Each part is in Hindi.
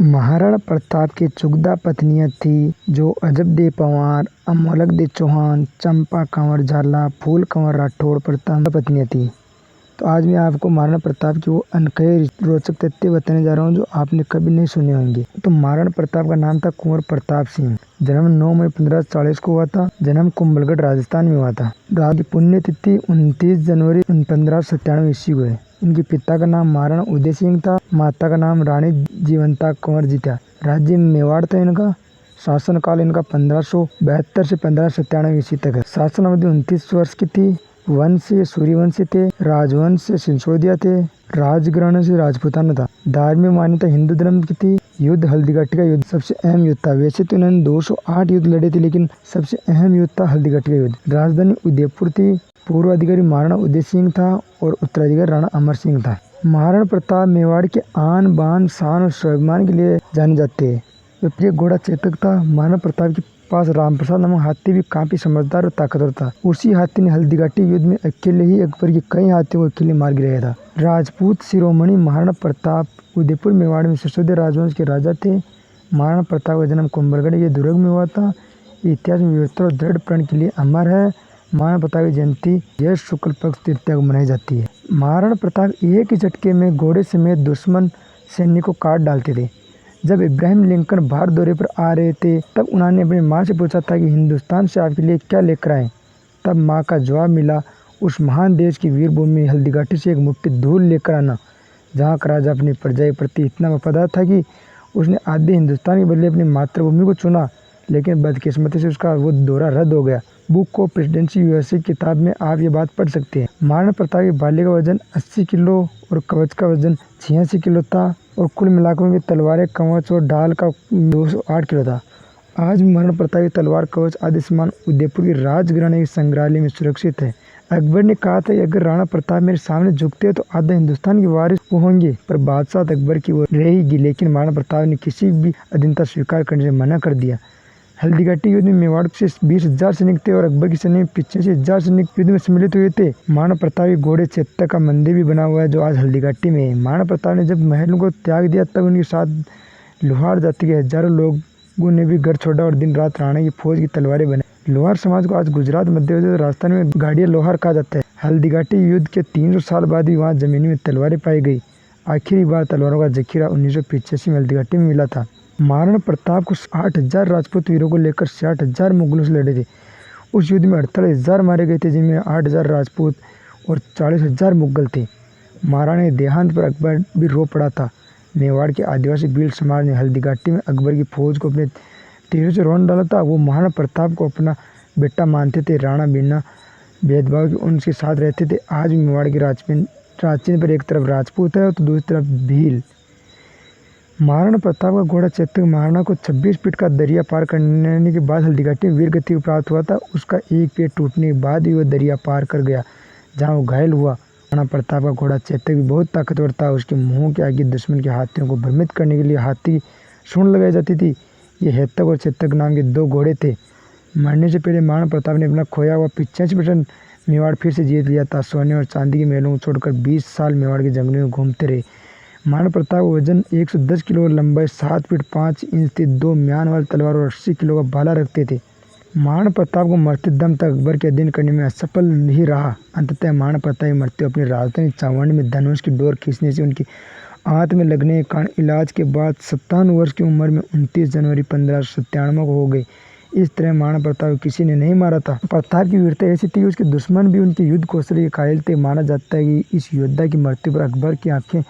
महाराणा प्रताप की चुगदा पत्नियां थी जो अजब दे पंवार, अमोलक दे चौहान, चंपा कंवर झाला, फूल कंवर राठौड़ प्रताप पत्नियां थी। तो आज मैं आपको महाराणा प्रताप की वो अनकहे रोचक तथ्य बताने जा रहा हूँ जो आपने कभी नहीं सुने होंगे। तो महाराणा प्रताप का नाम था कुंवर प्रताप सिंह। जन्म 9 मई 1540 को हुआ था। जन्म कुंभलगढ़ राजस्थान में हुआ था। राज की पुण्यतिथि 29 जनवरी 1597 ईस्वी को है। इनके पिता का नाम महाराणा उदय सिंह था। माता का नाम रानी जीवंता कंवर जी था। राज्य मेवाड़ था इनका। शासनकाल इनका 1572 से 1597 ईस्वी तक है। शासन अवधि 29 वर्ष की थी। वंश से सूर्यवंशी थे। राजवंश से सिंसोदिया थे। राजघराने से राजपूताना था। धार्मिक मान्यता हिंदू धर्म की थी। युद्ध हल्दीघाटी का युद्ध सबसे अहम युद्ध था। वैसे तो इन्होंने 208 युद्ध लड़े थे, लेकिन सबसे अहम युद्ध था हल्दीघाटी का युद्ध। राजधानी उदयपुर थी। पूर्व अधिकारी महाराणा उदय सिंह था और उत्तराधिकारी राणा अमर सिंह था। महाराणा प्रताप मेवाड़ के आन बान शान और स्वाभिमान के लिए जाने जाते हैं। वे प्रिय घोड़ा चेतक था। महाराणा प्रताप के पास रामप्रसाद नामक हाथी भी काफी समझदार और ताकतवर था। उसी हाथी ने हल्दीघाटी युद्ध में अकेले ही अकबर के कई हाथियों को अकेले मार गिराया था। राजपूत शिरोमणि महाराणा प्रताप उदयपुर मेवाड़ में सिसोदिया राजवंश के राजा थे। महाराणा प्रताप का जन्म कुंभलगढ़ ये दुर्ग में हुआ था। इतिहास में व्यवस्था और दृढ़ प्रण के लिए अमर है। महाराणा प्रताप की जयंती ज्येष्ठ शुक्ल पक्ष तृतीया को मनाई जाती है। महाराणा प्रताप एक ही झटके में घोड़े समेत दुश्मन सैन्य को काट डालते थे। जब इब्राहिम लिंकन भारत दौरे पर आ रहे थे तब उन्होंने अपनी माँ से पूछा था कि हिंदुस्तान से आपके लिए क्या लेकर आए। तब माँ का जवाब मिला, उस महान देश की वीर भूमि हल्दीघाटी से एक मुट्ठी धूल लेकर आना, जहाँ का राजा अपनी प्रजा के प्रति इतना वफादार था कि उसने आधे हिंदुस्तान के बदले अपनी मातृभूमि को चुना। लेकिन बदकिस्मती से उसका वो दौरा रद्द हो गया। बुक ऑफ प्रेसिडेंसी यूएसए किताब में आप ये बात पढ़ सकते हैं। महाराणा प्रताप की भाले का वजन 80 किलो और कवच का वजन 86 किलो था और कुल मिलाकर उनकी तलवारें, कवच और ढाल का 208 किलो था। आज भी महाराणा प्रताप की तलवार, कवच आदि सामान उदयपुर की राजघराने के संग्रहालय में सुरक्षित है। अकबर ने कहा था कि अगर राणा प्रताप मेरे सामने झुकते हैं तो आधा हिंदुस्तान के वारिस वो होंगे, पर बादशाह अकबर की वो रहेगी। लेकिन महाराणा प्रताप ने किसी भी अधीनता स्वीकार करने से मना कर दिया। हल्दीघाटी युद्ध में मेवाड़ से 20,000 सैनिक थे और अकबर की सैन्य में 85,000 सैनिक युद्ध में सम्मिलित हुए थे। महाराणा प्रताप के घोड़े चेतक का मंदिर भी बना हुआ है जो आज हल्दीघाटी में है। महाराणा प्रताप ने जब महलों को त्याग दिया तब उनके साथ लोहार जाति के हजारों लोगों ने भी घर छोड़ा और दिन रात राणा की फौज की तलवारें बनाई। लोहार समाज को आज गुजरात, मध्य प्रदेश और राजस्थान में गाड़िया लोहार कहा जाता है। हल्दीघाटी युद्ध के 300 साल बाद भी वहाँ जमीन में तलवारें पाई गई। आखिरी बार तलवारों का जखीरा 1985 में हल्दीघाटी में मिला था। महाराणा प्रताप को 60,000 राजपूत वीरों को लेकर 60,000 मुगलों से लड़े थे। उस युद्ध में 48,000 मारे गए थे, जिनमें 8,000 राजपूत और 40,000 मुगल थे। महाराणा के देहांत पर अकबर भी रो पड़ा था। मेवाड़ के आदिवासी भील समाज ने हल्दीघाटी में अकबर की फौज को अपने तीरों से रौंद डाला था। वो महाराणा प्रताप को अपना बेटा मानते थे। राणा बिना भेदभाव के उनके साथ रहते थे। आज भी मेवाड़ के राजचिन्ह पर एक तरफ राजपूत है तो दूसरी तरफ भील। महाराणा प्रताप का घोड़ा चेतक महाराणा को 26 फीट का दरिया पार करने के बाद हल्दीघाटी में वीर गति प्राप्त हुआ था। उसका एक पैर टूटने के बाद ही वह दरिया पार कर गया, जहां वो घायल हुआ। महाराणा प्रताप का घोड़ा चेतक भी बहुत ताकतवर था। उसके मुंह के आगे दुश्मन के हाथियों को भ्रमित करने के लिए हाथी सूंड लगाई जाती थी। ये हेतक और चेतक नाम के 2 घोड़े थे। मरने से पहले महाराणा प्रताप ने अपना खोया हुआ 85% मेवाड़ फिर से जीत लिया था। सोने और चांदी के महलों को छोड़कर 20 साल मेवाड़ के जंगलों में घूमते रहे। महाराणा प्रताप का वजन 110 किलो और लंबाई 7 फीट 5 इंच थी। 2 म्यान वाली तलवार और 80 किलो का भाला रखते थे। महाराणा प्रताप को मरते दम तक अकबर के अधीन करने में असफल ही रहा। अंततः महाराणा प्रताप की मृत्यु अपनी राजधानी चावंडी में धनुष की डोर खींचने से उनकी आंत में लगने के कारण इलाज के बाद 57 वर्ष की उम्र में 29 जनवरी 1597 को हो गई। इस तरह महाराणा प्रताप को किसी ने नहीं मारा था। प्रताप की वीरता ऐसी थी कि उसके दुश्मन भी उनके युद्ध कौशल के कायल थे। माना जाता है कि इस योद्धा की मृत्यु पर अकबर की आंखें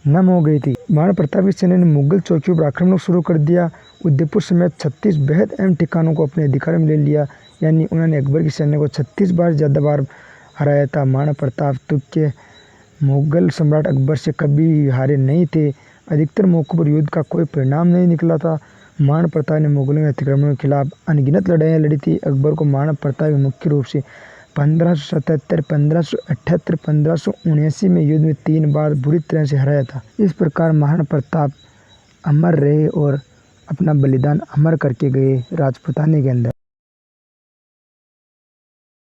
नम हो गई थी। महाराणा प्रताप की सेना ने मुगल चौकियों पर आक्रमण शुरू कर दिया। उदयपुर समेत 36 बेहद अहम ठिकानों को अपने अधिकार में ले लिया। यानी उन्होंने अकबर की सेना को 36 बार ज़्यादा बार हराया था। महाराणा प्रताप तुर्क के मुगल सम्राट अकबर से कभी हारे नहीं थे। अधिकतर मौकों पर युद्ध का कोई परिणाम नहीं निकला था। महाराणा प्रताप ने मुगलों के अतिक्रमणों के खिलाफ अनगिनत लड़ाइयाँ लड़ी थी। अकबर को महाराणा प्रताप मुख्य रूप से 1577, 1578, 1579 में युद्ध में 3 बार बुरी तरह से हराया था। इस प्रकार महाराणा प्रताप अमर रहे और अपना बलिदान अमर करके गए राजपूताने के अंदर।